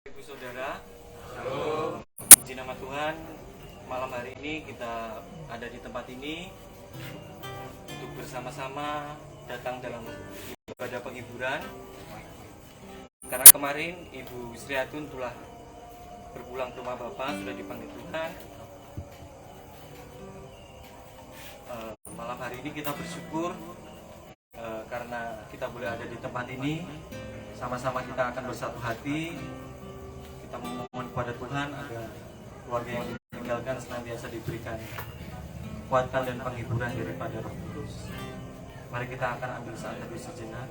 Ibu saudara, puji nama Tuhan, malam hari ini kita ada di tempat ini untuk bersama-sama datang dalam ibadah penghiburan. Karena kemarin Ibu Sriatun telah berpulang ke rumah Bapak, sudah dipanggil Tuhan. Malam hari ini kita bersyukur karena kita boleh ada di tempat ini. Sama-sama kita akan bersatu hati. Kita memohon kepada Tuhan agar keluarga yang ditinggalkan senantiasa diberikan kekuatan dan penghiburan daripada Roh Kudus. Mari kita akan ambil saat teduh sejenak.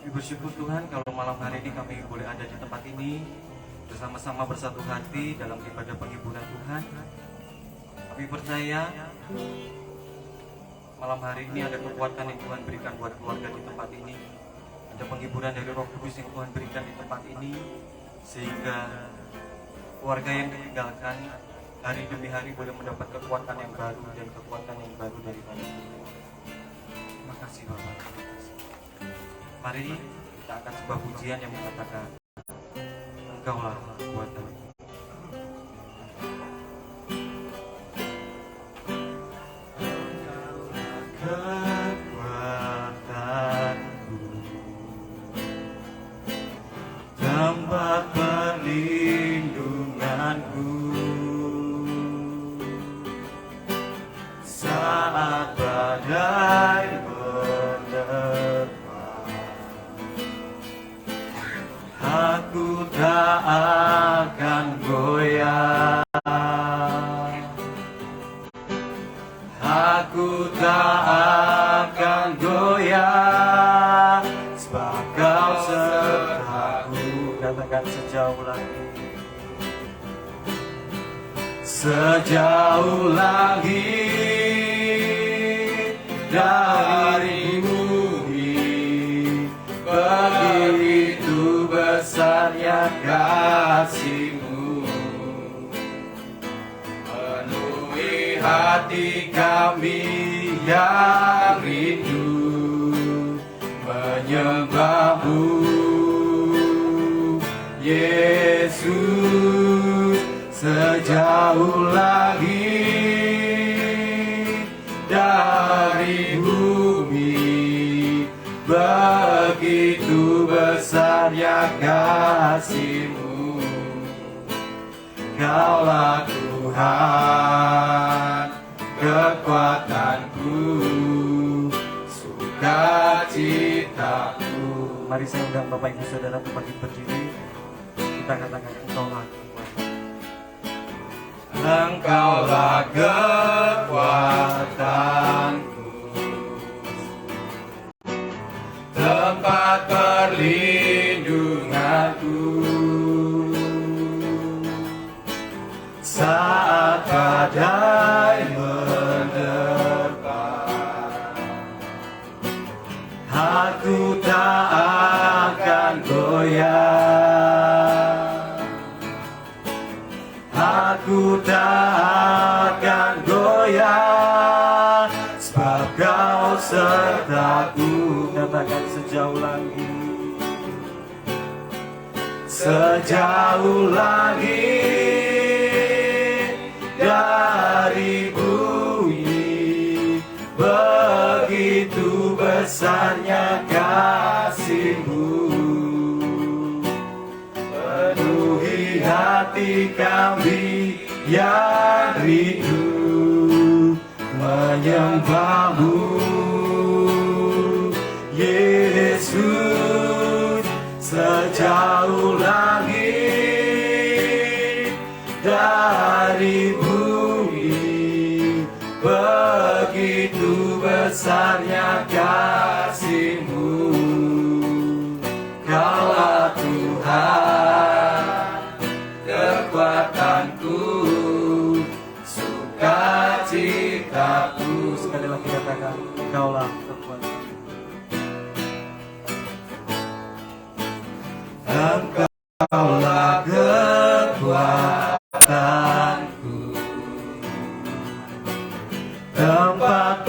Bersyukur Tuhan kalau malam hari ini kami boleh ada di tempat ini bersama-sama bersatu hati dalam ibadah penghiburan Tuhan. Kami percaya malam hari ini ada kekuatan yang Tuhan berikan buat keluarga di tempat ini. Ada penghiburan dari Roh Kudus yang Tuhan berikan di tempat ini, sehingga keluarga yang ditinggalkan hari demi hari boleh mendapat kekuatan yang baru dan kekuatan yang baru daripada Tuhan. Terima kasih Bapak. Mari kita akan sebuah pujian yang mengatakan, Engkaulah kekuatan. Tempat perlindunganku saat badai menerpa, aku tak akan goyah, aku tak akan goyah, sebab Kau sertaku. Katakan sejauh langit, sejauh langit dari bumi, begitu besarnya kasih-Mu, penuhi hati kami yang rindu menyembah-Mu. Yesus, sejauh langit dari bumi, begitu besarnya kasih-Mu. Kaulah Tuhan, kekuatanku, sukacitaku. Mari saya undang Bapak Ibu Saudara untuk bangkit berdiri. Kita katakan, Engkaulah kekuatan. Engkaulah kekuatanku, tempat perlindunganku saat badai menerpa, aku tak akan goyah, aku tak akan goyah, sebab Kau sertaku. Katakan sejauh langit, sejauh langit dari bumi, begitu besarnya kasih-Mu, penuhi hati kami yang rindu menyembah-Mu. Yesus, sejauh langit dari bumi, begitu besarnya kasih-Mu. Kaulah Tuhan, kekuatanku, sukacitaku. Sekali lagi katakan, Kaulah kekuatan. Engkaulah kekuatanku, tempat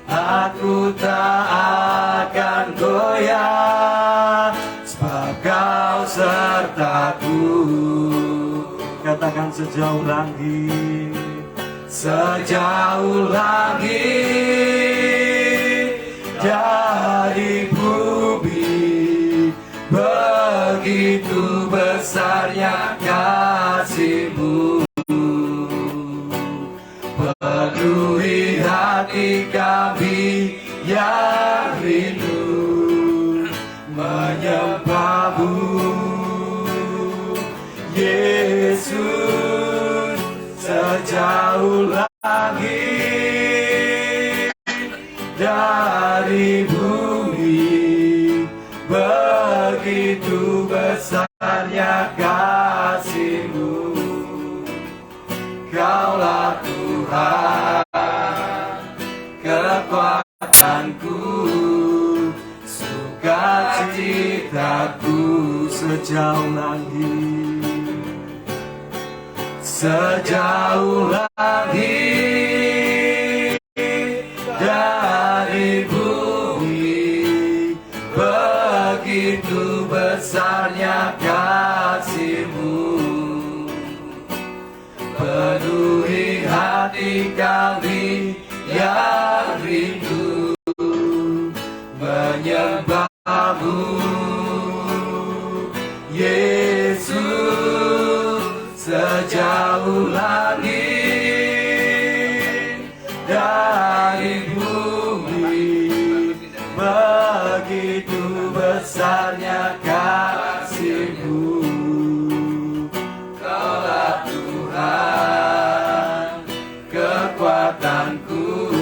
Aku tak akan goyah, sebab Kau sertaku. Katakan sejauh langit, sejauh langit dari bumi, begitu besarnya kasih-Mu. Penuhi hati kami yang rindu menyembah-Mu, Yesus. Sejauh langit dari bumi, begitu besarnya kasih-Mu. Kaulah Tuhan, kekuatanku, sukacitaku. Sejauh langit, sejauh langit dari bumi, begitu besarnya kasih-Mu. Penuhi hati kami yang rindu menyembah-Mu, Yesus. Sejauh langit dari bumi, begitu besarnya kasih-Mu. Kaulah Tuhan, kekuatanku,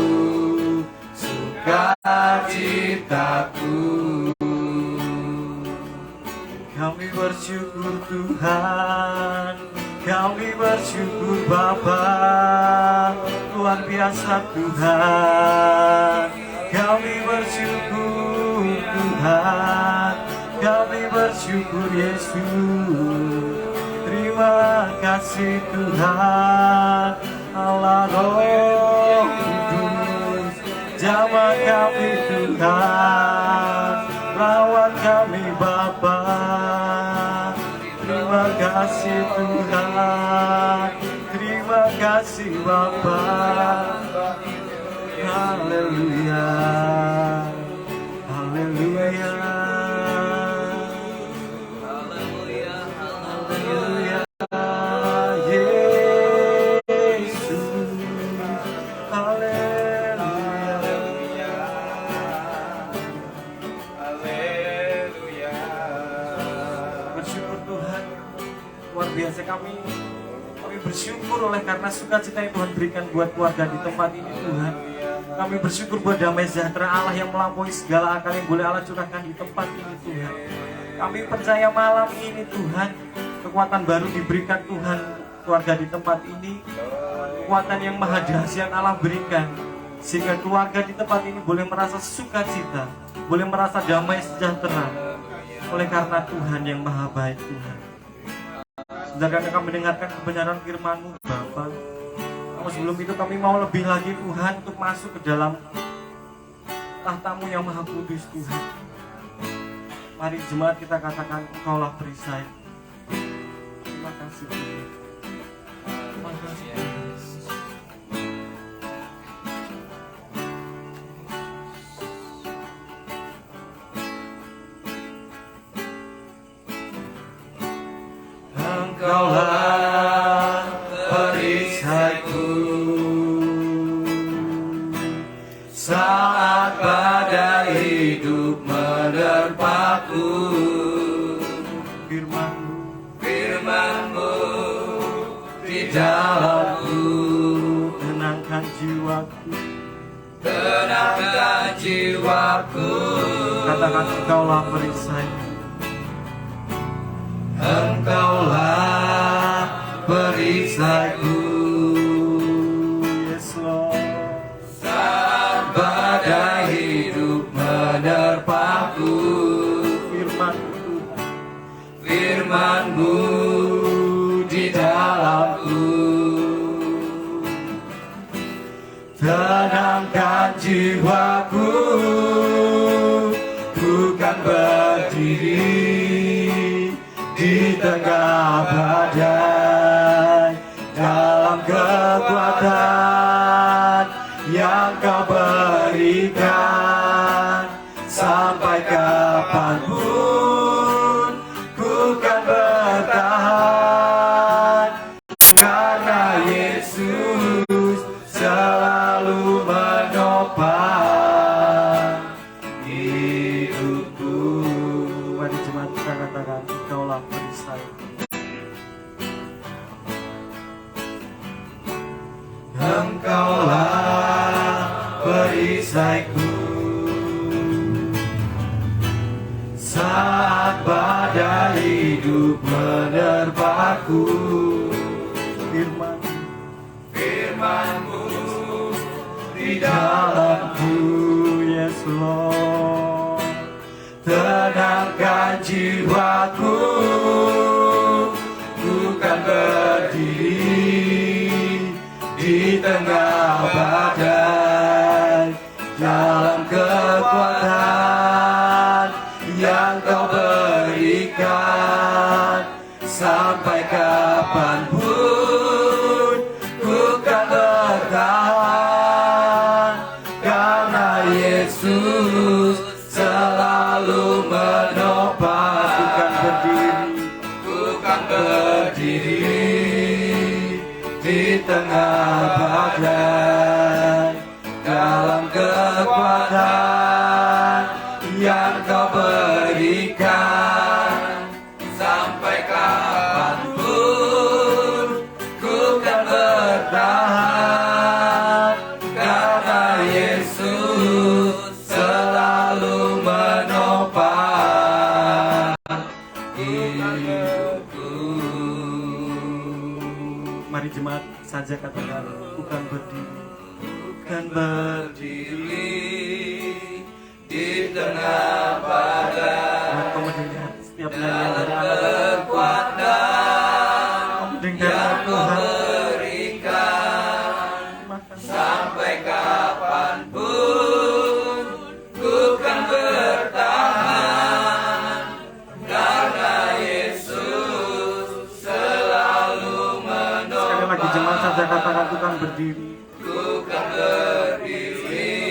sukacitaku. Kami bersyukur Tuhan, kami bersyukur Bapa, luar biasa Tuhan. Kami bersyukur Tuhan, kami bersyukur Yesus. Terima kasih Tuhan, Allah Roh Kudus, jamah kami Tuhan, rawat kami Bapa. Terima kasih Tuhan, terima kasih Bapa. Haleluya, haleluya, haleluya, haleluya, Yesus, haleluya, haleluya. Bersyukur Tuhan, luar biasa kami bersyukur oleh karena sukacita yang Tuhan berikan buat keluarga di tempat ini Tuhan. Kami bersyukur buat damai sejahtera Allah yang melampaui segala akal yang boleh Allah curahkan di tempat ini Tuhan. Kami percaya malam ini Tuhan, kekuatan baru diberikan Tuhan keluarga di tempat ini. Kekuatan yang maha dahsyat Allah berikan, sehingga keluarga di tempat ini boleh merasa sukacita, boleh merasa damai sejahtera oleh karena Tuhan yang maha baik Tuhan. Saudara, kami mendengarkan kebenaran firman-Mu Bapa. Namun sebelum itu kami mau lebih lagi Tuhan untuk masuk ke dalam tahta-Mu yang maha kudus Tuhan. Mari jemaat kita katakan, Engkaulah perisai. Terima kasih Tuhan. Terima kasih Tuhan. Engkaulah perisaiku saat badai hidup menerpaku. Firman-Mu di dalamku, tenangkan jiwaku, tenangkan jiwaku. Katakan, Engkaulah perisaiku. Engkaulah perisaiku, yes Lord. Saat badai hidup menerpaku, Firman-Mu di dalamku, tenangkan jiwaku, bukan berdiri di tengah badai, dalam kekuatan yang kau berikan. Sampai kapanpun ku kan bertahan, karena Yesus selalu menopang hidupku. Mari jemaat kita katakan, Engkaulah perisaiku. Engkaulah perisaiku saat badai hidup menerpaku. Firman-Mu di dalamku, yes Lord. Tenangkan jiwaku, bukan berdiri di tengah badai, dalam kekuatan yang kau berikan. Sampai kapanpun ku kan bertahan, karena Yesus selalu menopang. Bukan berdiri di tengah badai, dalam kekuatan yang kau berikan. Sampai kapanpun ku kan bertahan, karena Yesus selalu menopang hidupku. Mari jemaat saja katakan, bukan berdiri di tengah badai, setiap kekuatan yang kau berikan. Sampai kapanpun ku kan bertahan, karena Yesus selalu menopang. Sekali lagi jemaat saja katakan, ku kan berdiri. Ku kan berdiri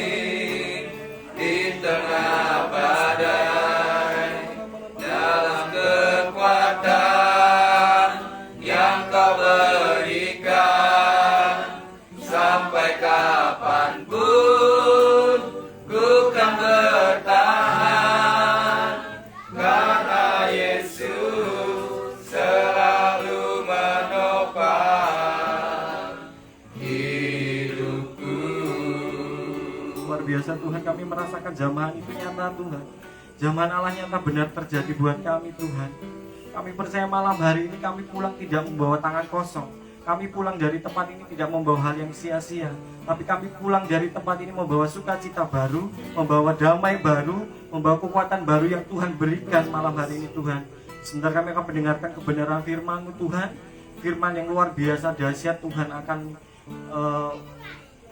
di tengah badai, dalam kekuatan yang kau berikan. Sampai kapanpun ku kan bertahan, karena Yesus selalu menopang hidupku. Luar biasa Tuhan, kami merasakan jamahan itu nyata Tuhan. Jamahan Allah nyata benar terjadi buat kami Tuhan. Kami percaya malam hari ini kami pulang tidak membawa tangan kosong. Kami pulang dari tempat ini tidak membawa hal yang sia-sia, tapi kami pulang dari tempat ini membawa sukacita baru, membawa damai baru, membawa kekuatan baru yang Tuhan berikan malam hari ini Tuhan. Sebentar kami akan mendengarkan kebenaran firman-Mu Tuhan. Firman yang luar biasa dahsyat Tuhan akan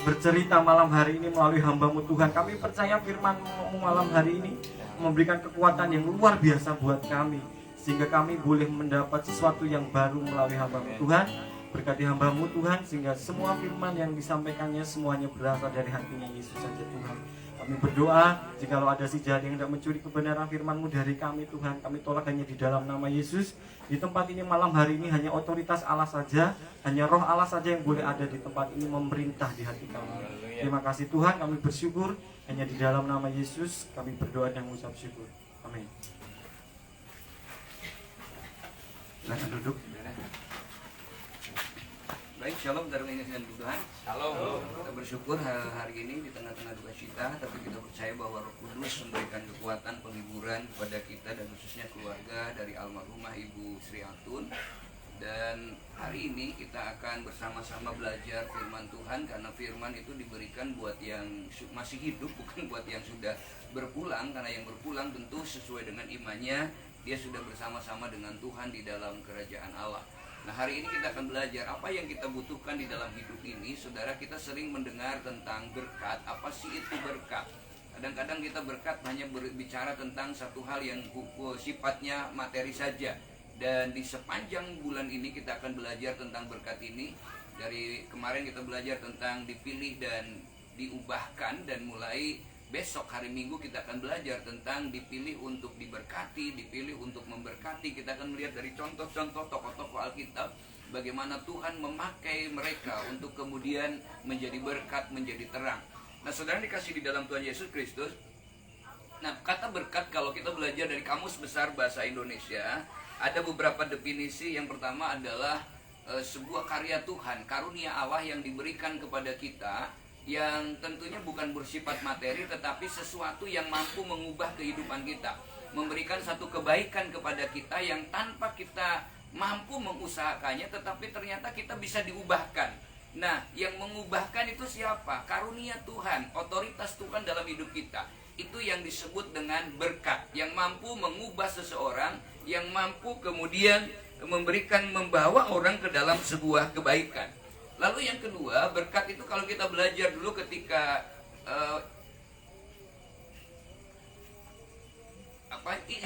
bercerita malam hari ini melalui hamba-Mu Tuhan. Kami percaya firman-Mu malam hari ini memberikan kekuatan yang luar biasa buat kami, sehingga kami boleh mendapat sesuatu yang baru melalui hamba-Mu Tuhan. Berkati hamba-Mu Tuhan, sehingga semua firman yang disampaikannya semuanya berasal dari hatinya Yesus saja Tuhan. Kami berdoa, jikalau ada si jahat yang hendak mencuri kebenaran firman-Mu dari kami Tuhan, kami tolak hanya di dalam nama Yesus. Di tempat ini malam hari ini hanya otoritas Allah saja, hanya roh Allah saja yang boleh ada di tempat ini memerintah di hati kami. Terima kasih Tuhan, kami bersyukur, hanya di dalam nama Yesus kami berdoa dan mengucap syukur. Amin. Silakan duduk. Baik, shalom saudara yang dengan Tuhan. Shalom. Kita bersyukur hari ini di tengah-tengah duka cita, tapi kita percaya bahwa Roh Kudus memberikan kekuatan penghiburan kepada kita dan khususnya keluarga dari almarhumah Ibu Sri Atun. Dan hari ini kita akan bersama-sama belajar firman Tuhan, karena firman itu diberikan buat yang masih hidup, bukan buat yang sudah berpulang. Karena yang berpulang tentu sesuai dengan imannya, dia sudah bersama-sama dengan Tuhan di dalam kerajaan Allah. Nah, hari ini kita akan belajar apa yang kita butuhkan di dalam hidup ini. Saudara, kita sering mendengar tentang berkat. Apa sih itu berkat? Kadang-kadang kita berkat hanya berbicara tentang satu hal yang sifatnya materi saja. Dan di sepanjang bulan ini kita akan belajar tentang berkat ini. Dari kemarin kita belajar tentang dipilih dan diubahkan, dan mulai besok hari Minggu kita akan belajar tentang dipilih untuk diberkati, dipilih untuk memberkati. Kita akan melihat dari contoh-contoh tokoh-tokoh Alkitab bagaimana Tuhan memakai mereka untuk kemudian menjadi berkat, menjadi terang. Nah, saudara dikasih di dalam Tuhan Yesus Kristus. Nah, kata berkat kalau kita belajar dari Kamus Besar Bahasa Indonesia, ada beberapa definisi. Yang pertama adalah sebuah karya Tuhan, karunia Allah yang diberikan kepada kita, yang tentunya bukan bersifat materi, tetapi sesuatu yang mampu mengubah kehidupan kita, memberikan satu kebaikan kepada kita yang tanpa kita mampu mengusahakannya, tetapi ternyata kita bisa diubahkan. Nah, yang mengubahkan itu siapa? Karunia Tuhan, otoritas Tuhan dalam hidup kita. Itu yang disebut dengan berkat, yang mampu mengubah seseorang, yang mampu kemudian membawa orang ke dalam sebuah kebaikan. Lalu yang kedua, berkat itu kalau kita belajar dulu ketika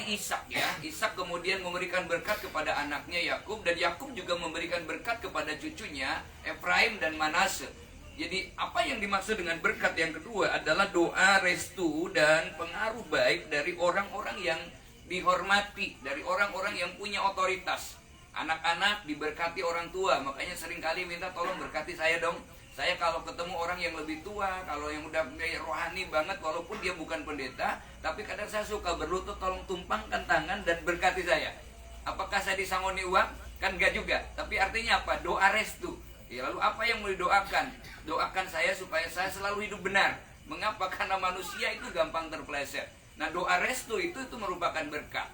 Ishak ya, Ishak kemudian memberikan berkat kepada anaknya Yakub, dan Yakub juga memberikan berkat kepada cucunya Efraim dan Manase. Jadi apa yang dimaksud dengan berkat yang kedua adalah doa, restu, dan pengaruh baik dari orang-orang yang dihormati, dari orang-orang yang punya otoritas. Anak-anak diberkati orang tua, makanya seringkali minta tolong berkati saya dong. Saya kalau ketemu orang yang lebih tua, kalau yang udah rohani banget, walaupun dia bukan pendeta, tapi kadang saya suka berlutut, tolong tumpangkan tangan dan berkati saya. Apakah saya disangoni uang? Kan enggak juga. Tapi artinya apa? Doa restu. Ya, lalu apa yang mau didoakan? Doakan saya supaya saya selalu hidup benar. Mengapa? Karena manusia itu gampang terpeleset. Nah, doa restu itu merupakan berkat.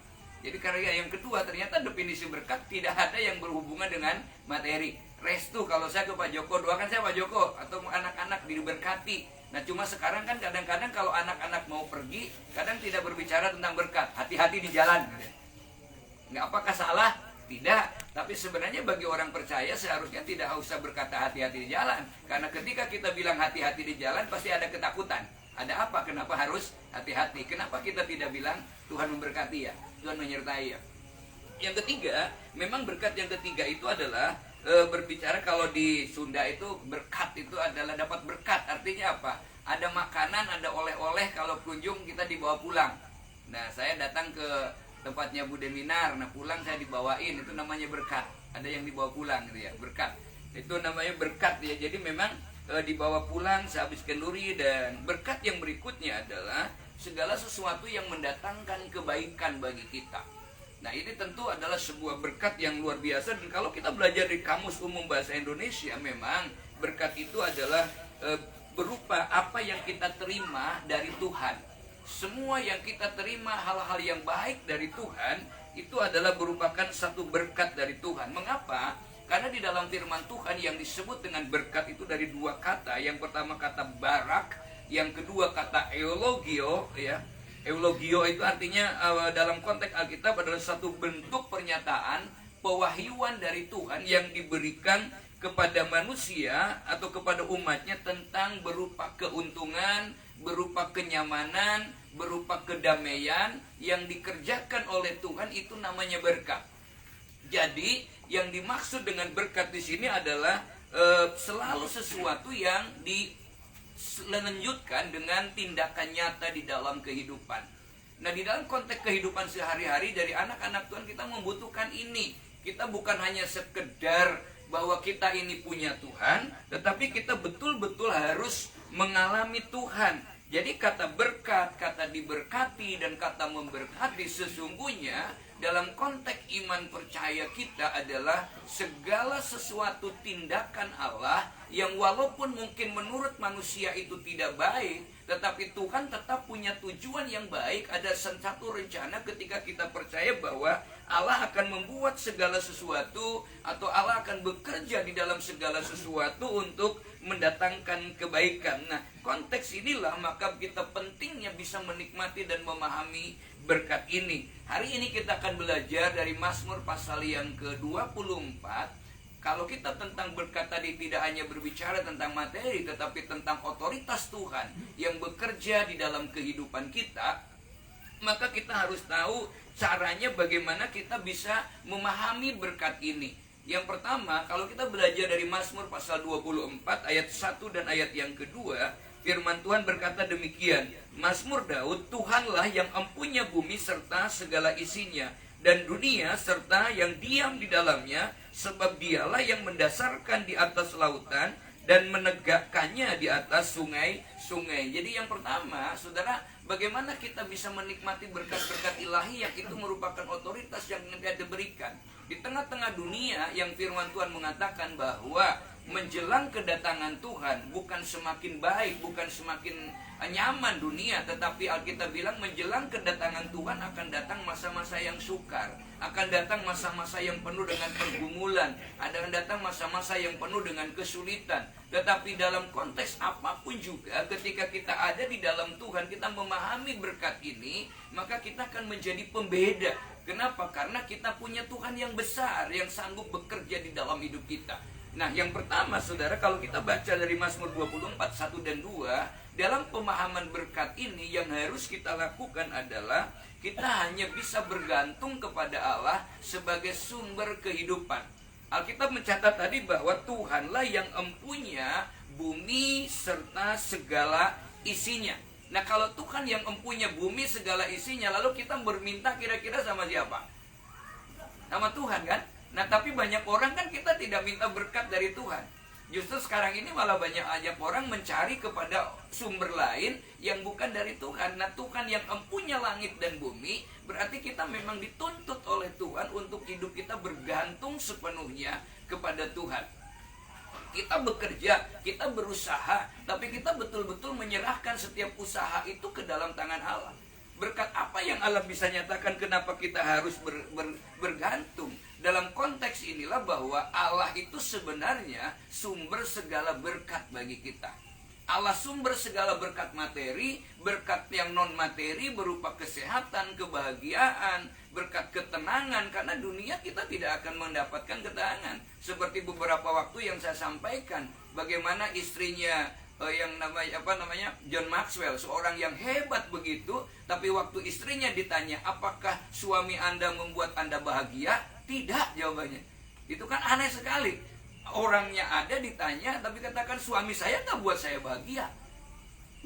Jadi karya yang kedua, ternyata definisi berkat tidak ada yang berhubungan dengan materi. Restu, kalau saya ke Pak Joko, doakan saya Pak Joko, atau anak-anak diberkati. Nah, cuma sekarang kan kadang-kadang kalau anak-anak mau pergi, kadang tidak berbicara tentang berkat. Hati-hati di jalan. Nggak, apakah salah? Tidak. Tapi sebenarnya bagi orang percaya seharusnya tidak usah berkata hati-hati di jalan. Karena ketika kita bilang hati-hati di jalan, pasti ada ketakutan. Ada apa? Kenapa harus hati-hati? Kenapa kita tidak bilang Tuhan memberkati ya? Tuhan menyertai ya? Yang ketiga, memang berkat yang ketiga itu adalah berbicara, kalau di Sunda itu berkat itu adalah dapat berkat. Artinya apa? Ada makanan, ada oleh-oleh, kalau kunjung kita dibawa pulang. Nah, saya datang ke tempatnya Bu Deminar, nah pulang saya dibawain, itu namanya berkat. Ada yang dibawa pulang gitu ya, berkat. Itu namanya berkat ya. Jadi memang dibawa pulang sehabis kenduri. Dan berkat yang berikutnya adalah segala sesuatu yang mendatangkan kebaikan bagi kita. Nah, ini tentu adalah sebuah berkat yang luar biasa. Dan kalau kita belajar di Kamus Umum Bahasa Indonesia, memang berkat itu adalah berupa apa yang kita terima dari Tuhan. Semua yang kita terima, hal-hal yang baik dari Tuhan, itu adalah merupakan satu berkat dari Tuhan. Mengapa? Karena di dalam firman Tuhan yang disebut dengan berkat itu dari dua kata. Yang pertama kata barak, yang kedua kata eulogio ya. Eulogio itu artinya dalam konteks Alkitab adalah satu bentuk pernyataan pewahyuan dari Tuhan yang diberikan kepada manusia atau kepada umatnya tentang berupa keuntungan, berupa kenyamanan, berupa kedamaian yang dikerjakan oleh Tuhan. Itu namanya berkat. Jadi yang dimaksud dengan berkat di sini adalah selalu sesuatu yang dilanjutkan dengan tindakan nyata di dalam kehidupan. Nah, di dalam konteks kehidupan sehari-hari dari anak-anak Tuhan, kita membutuhkan ini. Kita bukan hanya sekedar bahwa kita ini punya Tuhan, tetapi kita betul-betul harus mengalami Tuhan. Jadi kata berkat, kata diberkati, dan kata memberkati sesungguhnya dalam konteks iman percaya kita adalah segala sesuatu tindakan Allah yang walaupun mungkin menurut manusia itu tidak baik, tetapi Tuhan tetap punya tujuan yang baik. Ada satu rencana ketika kita percaya bahwa Allah akan membuat segala sesuatu, atau Allah akan bekerja di dalam segala sesuatu untuk mendatangkan kebaikan. Nah, konteks inilah maka kita pentingnya bisa menikmati dan memahami berkat ini. Hari ini kita akan belajar dari Mazmur pasal yang ke-24. Kalau kita tentang berkat tadi tidak hanya berbicara tentang materi, tetapi tentang otoritas Tuhan yang bekerja di dalam kehidupan kita, maka kita harus tahu caranya bagaimana kita bisa memahami berkat ini. Yang pertama, kalau kita belajar dari Mazmur pasal 24 ayat 1 dan ayat yang kedua, firman Tuhan berkata demikian, Mazmur Daud, Tuhanlah yang empunya bumi serta segala isinya, dan dunia serta yang diam di dalamnya, sebab dialah yang mendasarkan di atas lautan dan menegakkannya di atas sungai-sungai. Jadi yang pertama, saudara, bagaimana kita bisa menikmati berkat-berkat ilahi yang itu merupakan otoritas yang dia diberikan. Di tengah-tengah dunia yang firman Tuhan mengatakan bahwa menjelang kedatangan Tuhan bukan semakin baik, bukan semakin nyaman dunia, tetapi Alkitab bilang menjelang kedatangan Tuhan akan datang masa-masa yang sukar, akan datang masa-masa yang penuh dengan pergumulan, akan datang masa-masa yang penuh dengan kesulitan. Tetapi dalam konteks apapun juga, ketika kita ada di dalam Tuhan, kita memahami berkat ini, maka kita akan menjadi pembeda. Kenapa? Karena kita punya Tuhan yang besar, yang sanggup bekerja di dalam hidup kita. Nah, yang pertama, saudara, kalau kita baca dari Mazmur 24, 1 dan 2, dalam pemahaman berkat ini yang harus kita lakukan adalah kita hanya bisa bergantung kepada Allah sebagai sumber kehidupan. Alkitab mencatat tadi bahwa Tuhanlah yang empunya bumi serta segala isinya. Nah, kalau Tuhan yang empunya bumi segala isinya, lalu kita berminta kira-kira sama siapa? Sama Tuhan, kan? Nah, tapi banyak orang kan kita tidak minta berkat dari Tuhan. Justru sekarang ini malah banyak orang mencari kepada sumber lain yang bukan dari Tuhan. Nah, Tuhan yang empunya langit dan bumi, berarti kita memang dituntut oleh Tuhan untuk hidup kita bergantung sepenuhnya kepada Tuhan. Kita bekerja, kita berusaha, tapi kita betul-betul menyerahkan setiap usaha itu ke dalam tangan Allah. Berkat apa yang Allah bisa nyatakan, kenapa kita harus bergantung? Dalam konteks inilah bahwa Allah itu sebenarnya sumber segala berkat bagi kita. Allah sumber segala berkat materi, berkat yang non-materi berupa kesehatan, kebahagiaan, berkat ketenangan. Karena dunia kita tidak akan mendapatkan ketenangan. Seperti beberapa waktu yang saya sampaikan, bagaimana istrinya yang namanya John Maxwell, seorang yang hebat begitu, tapi waktu istrinya ditanya, apakah suami Anda membuat Anda bahagia? Tidak, jawabannya. Itu kan aneh sekali. Orangnya ada ditanya, tapi katakan suami saya nggak buat saya bahagia.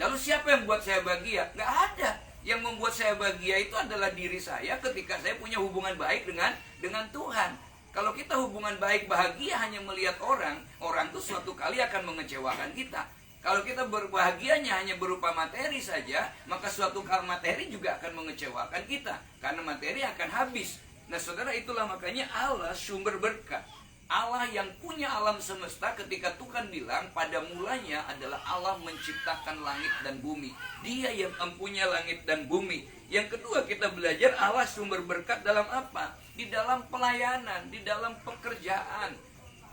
Lalu siapa yang buat saya bahagia? Nggak ada. Yang membuat saya bahagia itu adalah diri saya ketika saya punya hubungan baik dengan Tuhan. Kalau kita hubungan baik bahagia hanya melihat orang tuh suatu kali akan mengecewakan kita. Kalau kita berbahagianya hanya berupa materi saja, maka suatu kali materi juga akan mengecewakan kita. Karena materi akan habis. Nah, saudara, itulah makanya Allah sumber berkat. Allah yang punya alam semesta, ketika Tuhan bilang pada mulanya adalah Allah menciptakan langit dan bumi. Dia yang empunya langit dan bumi. Yang kedua, kita belajar Allah sumber berkat dalam apa? Di dalam pelayanan, di dalam pekerjaan.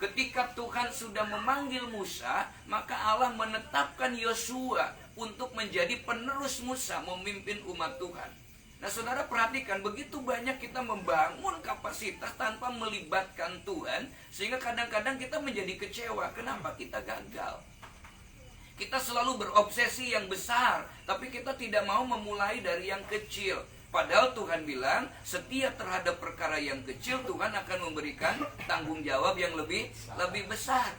Ketika Tuhan sudah memanggil Musa, maka Allah menetapkan Yosua untuk menjadi penerus Musa memimpin umat Tuhan. Nah, saudara, perhatikan, begitu banyak kita membangun kapasitas tanpa melibatkan Tuhan, sehingga kadang-kadang kita menjadi kecewa. Kenapa kita gagal? Kita selalu berobsesi yang besar, tapi kita tidak mau memulai dari yang kecil. Padahal Tuhan bilang, setiap terhadap perkara yang kecil, Tuhan akan memberikan tanggung jawab yang lebih besar.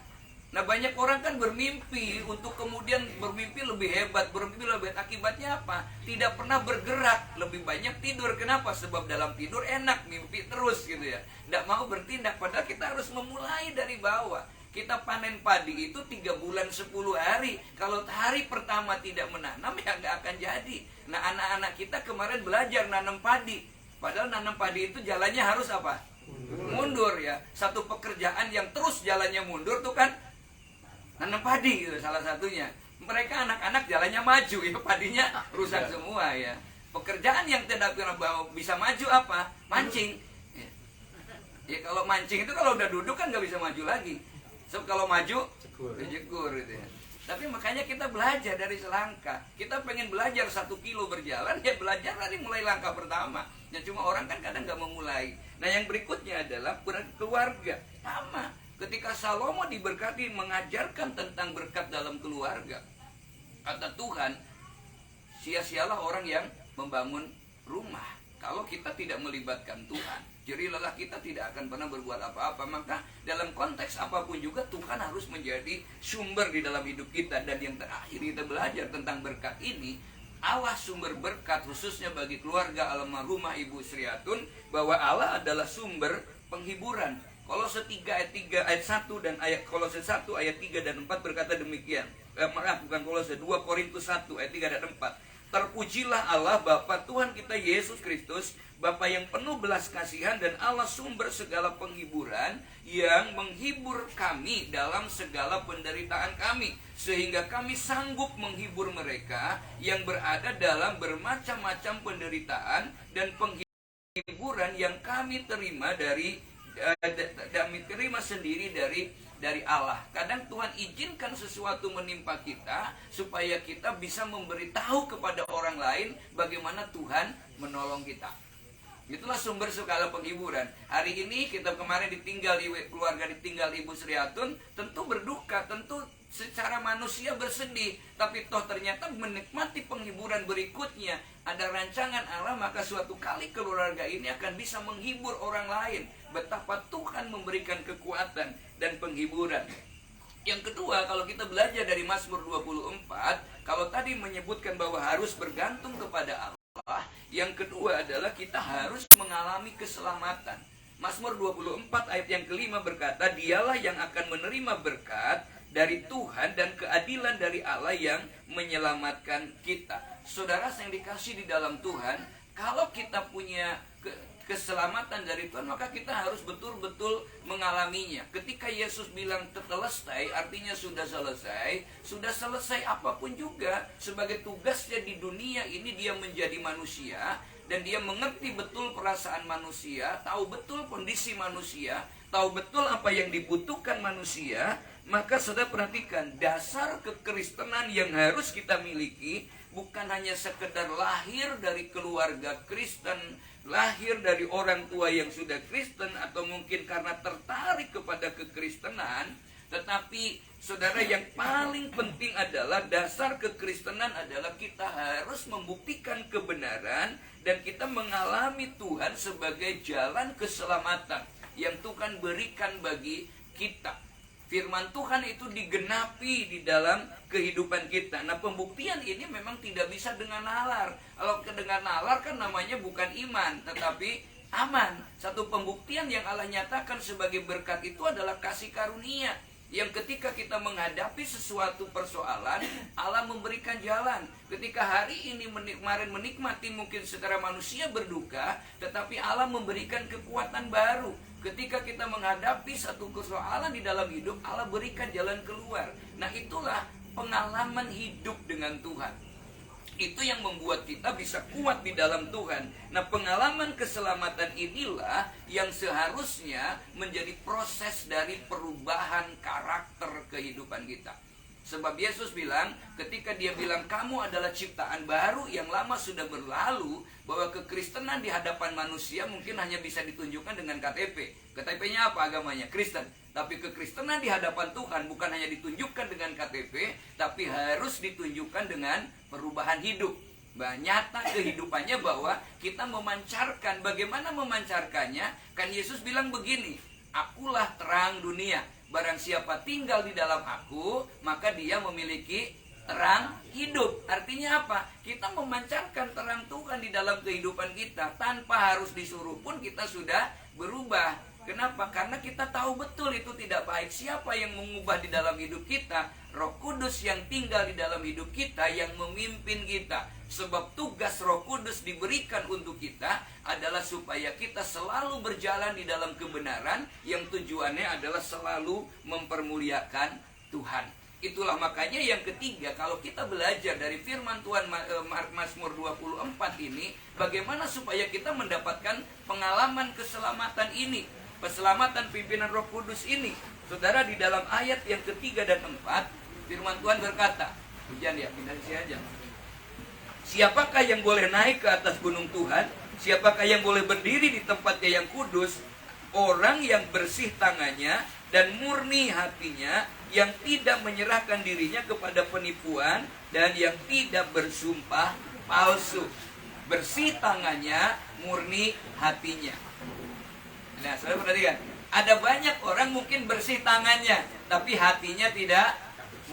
Nah, banyak orang kan bermimpi untuk kemudian bermimpi lebih hebat, bermimpi lebih hebat. Akibatnya apa? Tidak pernah bergerak, lebih banyak tidur. Kenapa? Sebab dalam tidur enak, mimpi terus gitu ya. Tidak mau bertindak, padahal kita harus memulai dari bawah. Kita panen padi itu 3 bulan 10 hari. Kalau hari pertama tidak menanam, ya nggak akan jadi. Nah, anak-anak kita kemarin belajar nanam padi. Padahal nanam padi itu jalannya harus apa? Mundur ya. Satu pekerjaan yang terus jalannya mundur tuh kan nanam padi gitu, salah satunya. Mereka anak-anak jalannya maju, ya padinya rusak semua ya. Pekerjaan yang tidak bisa maju apa? Mancing. Ya kalau mancing itu kalau udah duduk kan nggak bisa maju lagi. So kalau maju, jekur gitu ya. Tapi makanya kita belajar dari selangkah. Kita pengen belajar 1 kilo berjalan, ya belajar dari mulai langkah pertama. Ya cuma orang kan kadang nggak memulai. Nah yang berikutnya adalah keluarga. Sama. Ketika Salomo diberkati mengajarkan tentang berkat dalam keluarga, kata Tuhan, sia-sialah orang yang membangun rumah kalau kita tidak melibatkan Tuhan. Jadi lelah kita tidak akan pernah berbuat apa-apa. Maka dalam konteks apapun juga Tuhan harus menjadi sumber di dalam hidup kita. Dan yang terakhir kita belajar tentang berkat ini, Allah sumber berkat khususnya bagi keluarga almarhumah Ibu Sriatun, bahwa Allah adalah sumber penghiburan. Kolose 3 ayat 3 ayat 1 dan Kolose 1 ayat 3 dan 4 berkata demikian. Bukan Kolose, 2 Korintus 1 ayat 3 dan 4. Terpujilah Allah Bapa Tuhan kita Yesus Kristus, Bapa yang penuh belas kasihan dan Allah sumber segala penghiburan, yang menghibur kami dalam segala penderitaan kami, sehingga kami sanggup menghibur mereka yang berada dalam bermacam-macam penderitaan dan penghiburan yang kami terima sendiri dari Allah. Kadang Tuhan izinkan sesuatu menimpa kita supaya kita bisa memberitahu kepada orang lain bagaimana Tuhan menolong kita. Itulah sumber segala penghiburan. Hari ini kita kemarin keluarga ditinggal Ibu Sriatun, tentu berduka, tentu secara manusia bersedih, tapi toh ternyata menikmati penghiburan berikutnya. Ada rancangan Allah, maka suatu kali keluarga ini akan bisa menghibur orang lain. Betapa Tuhan memberikan kekuatan dan penghiburan. Yang kedua, kalau kita belajar dari Mazmur 24, kalau tadi menyebutkan bahwa harus bergantung kepada Allah, yang kedua adalah kita harus mengalami keselamatan. Mazmur 24 ayat yang kelima berkata, dialah yang akan menerima berkat dari Tuhan dan keadilan dari Allah yang menyelamatkan kita. Saudara yang dikasih di dalam Tuhan, kalau kita punya keselamatan dari Tuhan, maka kita harus betul-betul mengalaminya. Ketika Yesus bilang tetelestai, artinya sudah selesai apapun juga. Sebagai tugasnya di dunia ini, dia menjadi manusia, dan dia mengerti betul perasaan manusia, tahu betul kondisi manusia, tahu betul apa yang dibutuhkan manusia. Maka saudara perhatikan, dasar kekristenan yang harus kita miliki bukan hanya sekedar lahir dari keluarga Kristen, lahir dari orang tua yang sudah Kristen, atau mungkin karena tertarik kepada kekristenan. Tetapi saudara, yang paling penting adalah dasar kekristenan adalah kita harus membuktikan kebenaran, dan kita mengalami Tuhan sebagai jalan keselamatan yang Tuhan berikan bagi kita. Firman Tuhan itu digenapi di dalam kehidupan kita. Nah, pembuktian ini memang tidak bisa dengan nalar. Kalau dengan nalar kan namanya bukan iman, tetapi aman. Satu pembuktian yang Allah nyatakan sebagai berkat itu adalah kasih karunia, yang ketika kita menghadapi sesuatu persoalan, Allah memberikan jalan. Ketika hari ini kemarin menikmati mungkin secara manusia berduka, tetapi Allah memberikan kekuatan baru. Ketika kita menghadapi satu persoalan di dalam hidup, Allah berikan jalan keluar. Nah, itulah pengalaman hidup dengan Tuhan. Itu yang membuat kita bisa kuat di dalam Tuhan. Nah, pengalaman keselamatan inilah yang seharusnya menjadi proses dari perubahan karakter kehidupan kita. Sebab Yesus bilang, ketika dia bilang kamu adalah ciptaan baru, yang lama sudah berlalu, bahwa kekristenan di hadapan manusia mungkin hanya bisa ditunjukkan dengan KTP. KTP-nya apa agamanya? Kristen. Tapi kekristenan di hadapan Tuhan bukan hanya ditunjukkan dengan KTP, tapi harus ditunjukkan dengan perubahan hidup. Nyata kehidupannya bahwa kita memancarkan. Bagaimana memancarkannya? Kan Yesus bilang begini, akulah terang dunia. Barang siapa tinggal di dalam aku, maka dia memiliki terang hidup. Artinya apa? Kita memancarkan terang Tuhan di dalam kehidupan kita. Tanpa harus disuruh pun kita sudah berubah. Kenapa? Karena kita tahu betul itu tidak baik. Siapa yang mengubah di dalam hidup kita? Roh Kudus yang tinggal di dalam hidup kita, yang memimpin kita. Sebab tugas Roh Kudus diberikan untuk kita adalah supaya kita selalu berjalan di dalam kebenaran, yang tujuannya adalah selalu mempermuliakan Tuhan. Itulah makanya yang ketiga, kalau kita belajar dari firman Tuhan Mazmur 24 ini, bagaimana supaya kita mendapatkan pengalaman keselamatan ini, keselamatan pimpinan Roh Kudus ini. Saudara, di dalam ayat yang ketiga dan 4, Firman Tuhan berkata, hujan ya, pindah sini aja. Siapakah yang boleh naik ke atas gunung Tuhan? Siapakah yang boleh berdiri di tempatnya yang kudus? Orang yang bersih tangannya dan murni hatinya, yang tidak menyerahkan dirinya kepada penipuan dan yang tidak bersumpah palsu. Bersih tangannya, murni hatinya. Nah, saudara perhatikan, ada banyak orang mungkin bersih tangannya, tapi hatinya tidak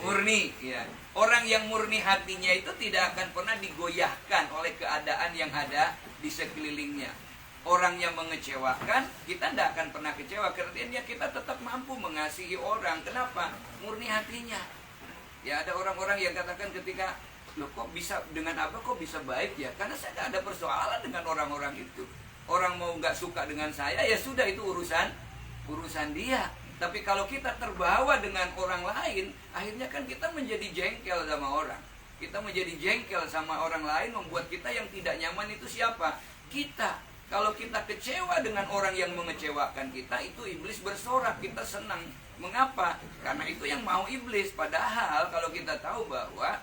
murni. Ya. Orang yang murni hatinya itu tidak akan pernah digoyahkan oleh keadaan yang ada di sekelilingnya. Orang yang mengecewakan, kita tidak akan pernah kecewa, karena kita tetap mampu mengasihi orang. Kenapa? Murni hatinya. Ya, ada orang-orang yang katakan ketika, loh kok bisa, dengan apa kok bisa baik ya? Karena saya tidak ada persoalan dengan orang-orang itu. Orang mau nggak suka dengan saya, ya sudah, itu urusan dia. Tapi kalau kita terbawa dengan orang lain, akhirnya kan kita menjadi jengkel sama orang. Kita menjadi jengkel sama orang lain, membuat kita yang tidak nyaman itu siapa? Kita. Kalau kita kecewa dengan orang yang mengecewakan kita, itu iblis bersorak, kita senang. Mengapa? Karena itu yang mau iblis. Padahal kalau kita tahu bahwa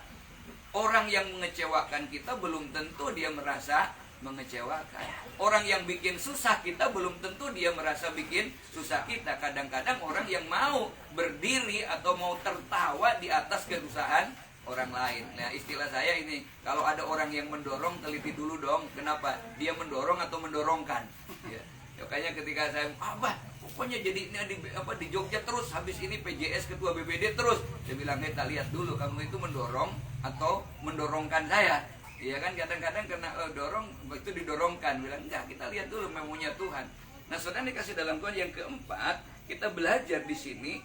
orang yang mengecewakan kita belum tentu dia merasa mengecewakan. Orang yang bikin susah kita belum tentu dia merasa bikin susah kita. Kadang-kadang orang yang mau berdiri atau mau tertawa di atas kesusahan orang lain. Nah, istilah saya ini, kalau ada orang yang mendorong, teliti dulu dong. Kenapa? Dia mendorong atau mendorongkan? Ya. Makanya ketika saya, Abah, pokoknya jadi di Jogja terus, habis ini PJS ketua BPD terus. Saya bilang, kita lihat dulu, kamu itu mendorong atau mendorongkan saya. Iya kan, kadang-kadang kena dorong, itu didorongkan. Bilang, enggak, kita lihat dulu maunya Tuhan. Nah, saudara dikasih dalam Tuhan yang keempat, kita belajar di sini.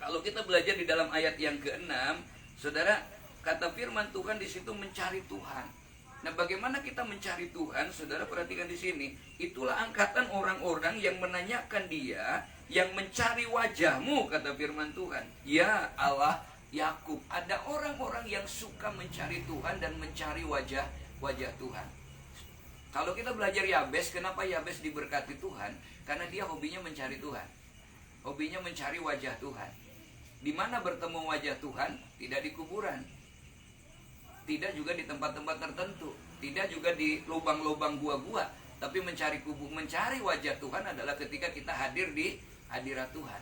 Kalau kita belajar di dalam ayat yang ke-6, saudara, kata firman Tuhan di situ mencari Tuhan. Nah, bagaimana kita mencari Tuhan? Saudara perhatikan di sini. Itulah angkatan orang-orang yang menanyakan Dia, yang mencari wajahmu, kata firman Tuhan. Ya Allah Yakub. Ada orang-orang yang suka mencari Tuhan dan mencari wajah Tuhan. Kalau kita belajar Yabes, kenapa Yabes diberkati Tuhan? Karena dia hobinya mencari Tuhan. Hobinya mencari wajah Tuhan. Di mana bertemu wajah Tuhan? Tidak di kuburan. Tidak juga di tempat-tempat tertentu. Tidak juga di lubang-lubang gua-gua. Tapi mencari wajah Tuhan adalah ketika kita hadir di hadirat Tuhan.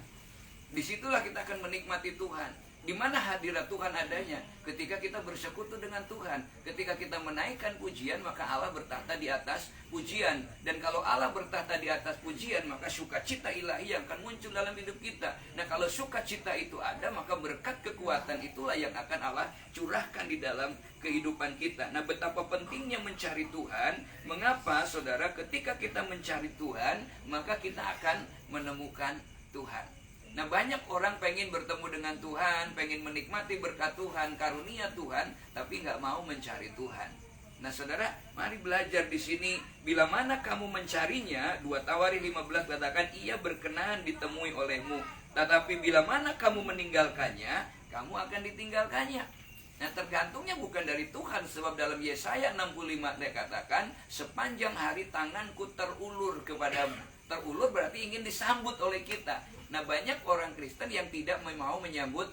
Disitulah kita akan menikmati Tuhan. Di mana hadirat Tuhan adanya? Ketika kita bersekutu dengan Tuhan. Ketika kita menaikkan pujian, maka Allah bertahta di atas pujian. Dan kalau Allah bertahta di atas pujian, maka sukacita ilahi yang akan muncul dalam hidup kita. Nah, kalau sukacita itu ada, maka berkat kekuatan itulah yang akan Allah curahkan di dalam kehidupan kita. Nah, betapa pentingnya mencari Tuhan. Mengapa, saudara? Ketika kita mencari Tuhan, maka kita akan menemukan Tuhan. Nah, banyak orang pengen bertemu dengan Tuhan, pengen menikmati berkat Tuhan, karunia Tuhan, tapi nggak mau mencari Tuhan. Nah, saudara, mari belajar di sini. Bila mana kamu mencarinya, 2 Tawari 15 katakan, ia berkenan ditemui olehmu. Tetapi bila mana kamu meninggalkannya, kamu akan ditinggalkannya. Nah, tergantungnya bukan dari Tuhan, sebab dalam Yesaya 65 dia katakan, sepanjang hari tanganku terulur kepadamu. Terulur berarti ingin disambut oleh kita. Nah, banyak orang Kristen yang tidak mau menyambut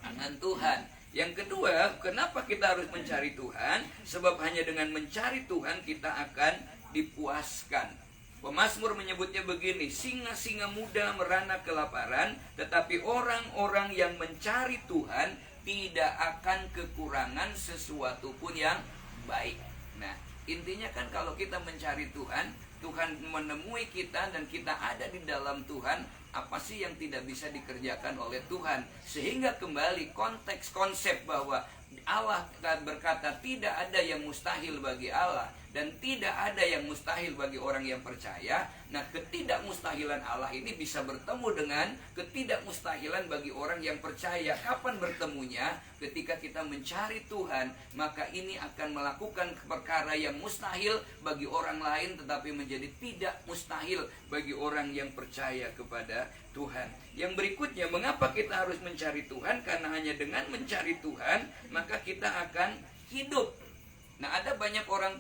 tangan Tuhan. Yang kedua, kenapa kita harus mencari Tuhan? Sebab hanya dengan mencari Tuhan kita akan dipuaskan. Pemazmur menyebutnya begini, singa-singa muda merana kelaparan, tetapi orang-orang yang mencari Tuhan tidak akan kekurangan sesuatu pun yang baik. Nah, intinya kan kalau kita mencari Tuhan, Tuhan menemui kita dan kita ada di dalam Tuhan. Apa sih yang tidak bisa dikerjakan oleh Tuhan? Sehingga kembali konteks konsep bahwa Allah berkata tidak ada yang mustahil bagi Allah dan tidak ada yang mustahil bagi orang yang percaya. Nah, ketidakmustahilan Allah ini bisa bertemu dengan ketidakmustahilan bagi orang yang percaya. Kapan bertemunya? Ketika kita mencari Tuhan, maka ini akan melakukan perkara yang mustahil bagi orang lain, tetapi menjadi tidak mustahil bagi orang yang percaya kepada Tuhan. Yang berikutnya, mengapa kita harus mencari Tuhan? Karena hanya dengan mencari Tuhan, maka kita akan hidup. Nah, ada banyak orang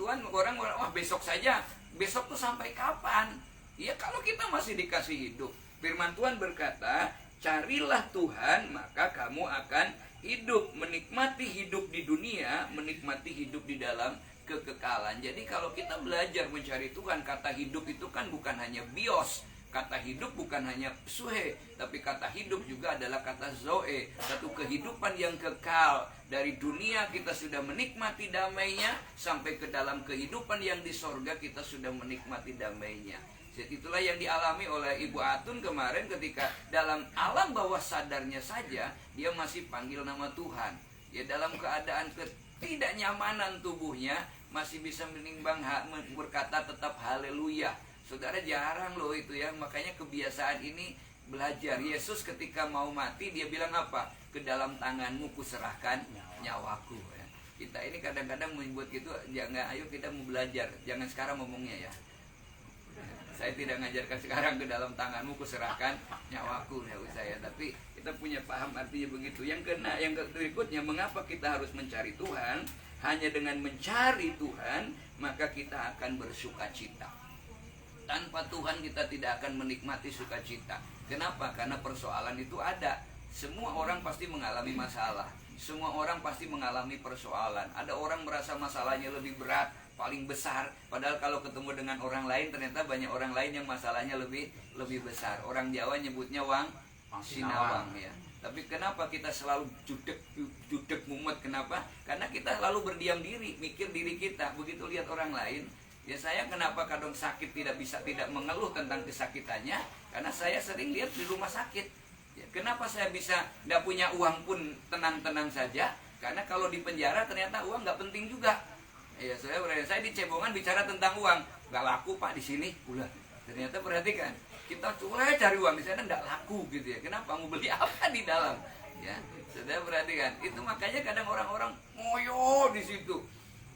wah besok saja. Besok tuh sampai kapan? Ya, kalau kita masih dikasih hidup. Firman Tuhan berkata, Carilah Tuhan, maka kamu akan hidup, menikmati hidup di dunia, menikmati hidup di dalam kekekalan. Jadi kalau kita belajar mencari Tuhan, kata hidup itu kan bukan hanya bios, kata hidup bukan hanya psuhe, tapi kata hidup juga adalah kata zoe, satu kehidupan yang kekal. Dari dunia kita sudah menikmati damainya, sampai ke dalam kehidupan yang di sorga kita sudah menikmati damainya. Itulah yang dialami oleh Ibu Atun kemarin ketika dalam alam bawah sadarnya saja dia masih panggil nama Tuhan. Ya, dalam keadaan ketidaknyamanan tubuhnya masih bisa menimbang berkata tetap haleluya. Saudara, jarang loh itu ya. Makanya kebiasaan ini belajar. Yesus ketika mau mati dia bilang apa? Ke dalam tanganmu kuserahkan nyawaku ya. Kita ini kadang-kadang membuat gitu, jangan, ayo kita mau belajar. Jangan sekarang ngomongnya ya. Saya tidak mengajarkan sekarang ke dalam tanganmu kuserahkan nyawaku ya saya, tapi kita punya paham artinya begitu. Yang berikutnya, mengapa kita harus mencari Tuhan? Hanya dengan mencari Tuhan maka kita akan bersukacita. Tanpa Tuhan kita tidak akan menikmati sukacita. Kenapa? Karena persoalan itu ada. Semua orang pasti mengalami masalah. Semua orang pasti mengalami persoalan. Ada orang merasa masalahnya lebih berat, paling besar, padahal kalau ketemu dengan orang lain ternyata banyak orang lain yang masalahnya lebih besar. Orang Jawa nyebutnya sinawang ya. Tapi kenapa kita selalu judek mumet? Kenapa? Karena kita selalu berdiam diri, mikir diri kita. Begitu lihat orang lain, ya saya kenapa kadang sakit tidak mengeluh tentang kesakitannya? Karena saya sering lihat di rumah sakit. Ya, kenapa saya bisa nggak punya uang pun tenang-tenang saja? Karena kalau di penjara ternyata uang nggak penting juga. Ya, saya di Cebongan bicara tentang uang, nggak laku Pak di sini. Udah, ternyata perhatikan, kita mulai cari uang di sana nggak laku gitu ya. Kenapa? Mau beli apa di dalam? Ya, saudara perhatikan. Itu makanya kadang orang-orang ngoyo di situ.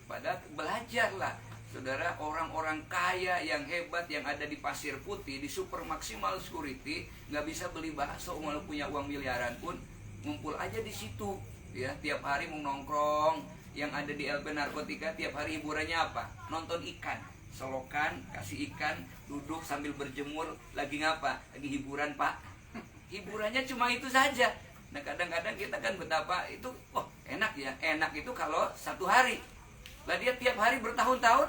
Padahal belajarlah, saudara, orang-orang kaya yang hebat yang ada di Pasir Putih, di Super Maximal Security, nggak bisa beli bakso walau punya uang miliaran pun, ngumpul aja di situ. Ya, tiap hari mau nongkrong. Yang ada di LP Narkotika tiap hari hiburannya apa? Nonton ikan, selokan, kasih ikan, duduk sambil berjemur, lagi ngapa? Lagi hiburan Pak. Hiburannya cuma itu saja. Nah kadang-kadang kita kan betapa itu, oh enak ya, enak itu kalau satu hari. Lah dia tiap hari bertahun-tahun,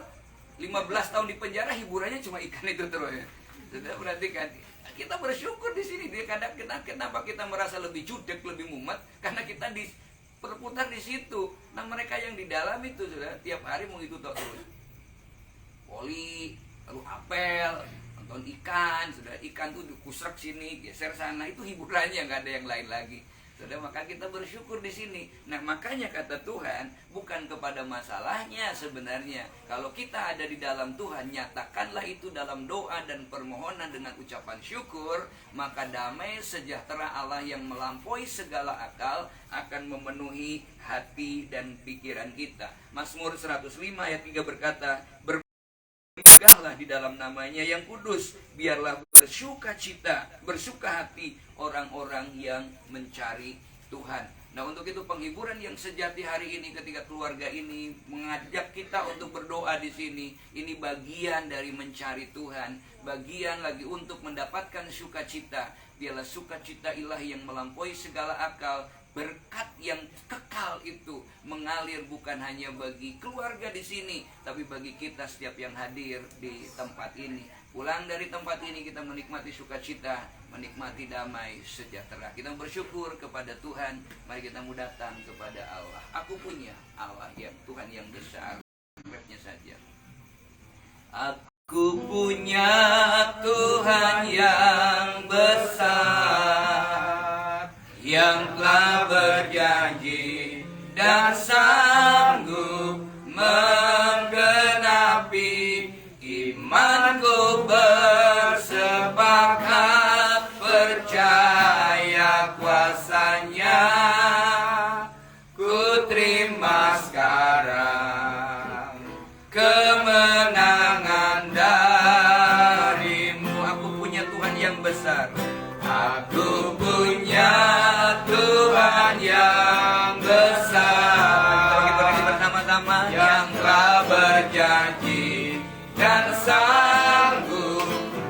15 tahun di penjara, hiburannya cuma ikan itu terus ya. Sudah perhatikan, kita bersyukur di sini. Dia kadang kenapa kita merasa lebih judek, lebih mumet? Karena kita berputar di situ. Nah mereka yang di dalam itu sudah tiap hari mau itu terus. Poli, lalu apel, nonton ikan, sudah ikan tuh dikusrek sini, geser sana, itu hiburannya, nggak ada yang lain lagi. Sudah, maka kita bersyukur di sini. Nah makanya kata Tuhan bukan kepada masalahnya sebenarnya. Kalau kita ada di dalam Tuhan, nyatakanlah itu dalam doa dan permohonan dengan ucapan syukur, maka damai sejahtera Allah yang melampaui segala akal akan memenuhi hati dan pikiran kita. Mazmur 105 ayat 3 berkata, bermegahlah di dalam namanya yang kudus, biarlah bersukacita, bersuka hati orang-orang yang mencari Tuhan. Nah untuk itu penghiburan yang sejati hari ini ketika keluarga ini mengajak kita untuk berdoa di sini, ini bagian dari mencari Tuhan, bagian lagi untuk mendapatkan sukacita. Biarlah sukacita ilahi yang melampaui segala akal, berkat yang kekal itu mengalir bukan hanya bagi keluarga di sini, tapi bagi kita setiap yang hadir di tempat ini. Pulang dari tempat ini kita menikmati sukacita, menikmati damai sejahtera. Kita bersyukur kepada Tuhan. Mari kita mau datang kepada Allah. Aku punya Allah yang Tuhan yang besar. Rapnya saja. Aku punya Tuhan yang besar, yang telah berjanji dan sanggup menggenapi. Imanku bersepakat percaya kuasanya, ku terima sekarang kemenangan darimu. Aku punya Tuhan yang besar. Aku punya Tuhan yang besar, kita bersama-sama, yang telah berjanji dan sanggup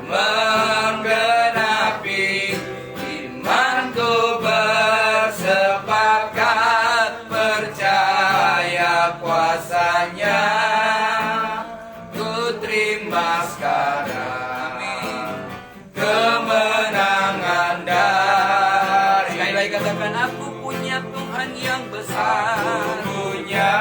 menggenapi. Iman kuasanya, ku terima sekarang kemenangan dari. Sekali lagi katakan, aku punya Tuhan yang besar, punya